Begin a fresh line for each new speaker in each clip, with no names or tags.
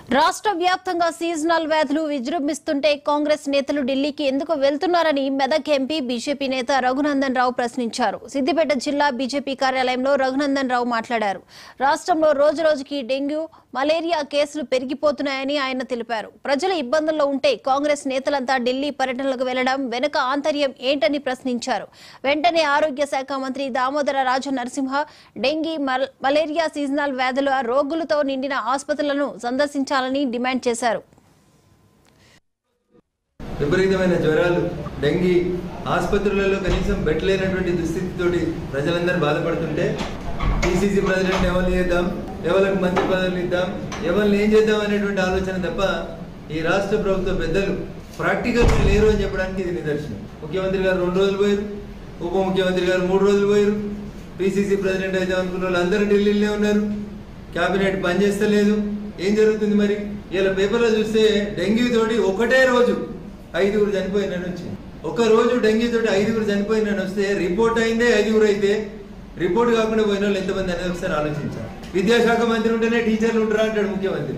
రాష్ట్ర వ్యాప్తంగా సీజనల్ వ్యాధులు విజృంభిస్తుంటే కాంగ్రెస్ నేతలు ఢిల్లీకి ఎందుకు వెళ్తున్నారని మెదక్ ఎంపీ బీజేపీ నేత రఘునందన్ రావు ప్రశ్నించారు. సిద్దిపేట జిల్లా బీజేపీ కార్యాలయంలో రఘునందన్ రావు మాట్లాడారు. రాష్ట్రంలో రోజురోజుకి డెంగ్యూ, మలేరియా కేసులు పెరిగిపోతున్నాయని ఆయన తెలిపారు. ప్రజలు ఇబ్బందుల్లో ఉంటే కాంగ్రెస్ నేతలంతా ఢిల్లీ పర్యటనలకు వెళ్లడం వెనుక ఆంతర్యం ఏంటని ప్రశ్నించారు. వెంటనే ఆరోగ్య శాఖ మంత్రి దామోదర రాజ నరసింహ డెంగీ, మలేరియా సీజనల్ వ్యాధుల రోగులతో నిండిన ఆసుపత్రులను సందర్శించాలని డిమాండ్ చేశారు.
విపరీతమైన జ్వరాలు, డెంగీ, ఆసుపత్రులలో కనీసం బెడ్ లేనటువంటి దుస్థితితోటి ప్రజలందరూ బాధపడుతుంటే పిసిసి ప్రెసిడెంట్ ఎవరిని చేద్దాం, ఎవరికి మంత్రి పదవులు ఇద్దాం, ఎవరిని ఏం చేద్దాం అనేటువంటి ఆలోచన తప్ప ఈ రాష్ట్ర ప్రభుత్వ పెద్దలు ప్రాక్టికల్గా లేరు అని చెప్పడానికి ఇది నిదర్శనం. ముఖ్యమంత్రి గారు 2 రోజులు పోయారు, ఉప ముఖ్యమంత్రి గారు 3 రోజులు పోయారు, పిసిసి ప్రెసిడెంట్ అయితే అనుకున్న వాళ్ళు అందరూ ఢిల్లీలోనే ఉన్నారు. క్యాబినెట్ పనిచేస్తలేదు. ఏం జరుగుతుంది మరి? ఇలా పేపర్లో చూస్తే డెంగ్యూ తోటి ఒకటే రోజు 5గురు చనిపోయిన నుంచి, ఒక రోజు డెంగ్యూ తోటి 5గురు చనిపోయిన వస్తే రిపోర్ట్ అయిందే 5గురు అయితే రిపోర్ట్ కాకుండా పోయిన వాళ్ళు ఎంతమంది అనేది ఒకసారి ఆలోచించాలి. విద్యాశాఖ మంత్రి ఉంటేనే టీచర్లు ఉంటారా అంటాడు ముఖ్యమంత్రి,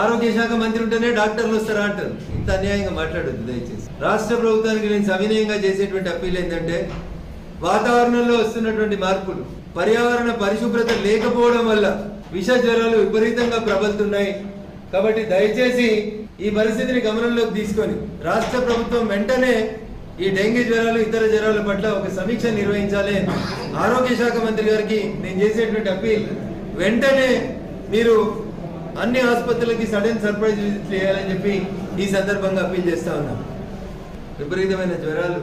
ఆరోగ్య శాఖ మంత్రి ఉంటేనే డాక్టర్లు వస్తారా అంటారు. ఇంత అన్యాయంగా మాట్లాడొద్దు దయచేసి. రాష్ట్ర ప్రభుత్వానికి నేను సవినయంగా చేసేటువంటి అప్పీల్ ఏంటంటే, వాతావరణంలో వస్తున్నటువంటి మార్పులు, పర్యావరణ పరిశుభ్రత లేకపోవడం వల్ల విష జ్వరాలు విపరీతంగా ప్రబలుతున్నాయి. కాబట్టి దయచేసి ఈ పరిస్థితిని గమనంలోకి తీసుకొని రాష్ట్ర ప్రభుత్వం వెంటనే ఈ డెంగీ జ్వరాలు, ఇతర జ్వరాల పట్ల ఒక సమీక్ష నిర్వహించాలి. ఆరోగ్య శాఖ మంత్రి గారికి నేను చేసేటువంటి అప్పీల్, వెంటనే మీరు అన్ని ఆసుపత్రులకి సడన్ సర్ప్రైజ్ విజిట్ చేయాలని చెప్పి ఈ సందర్భంగా అప్పీల్ చేస్తా ఉన్నాను. విపరీతమైన జ్వరాలు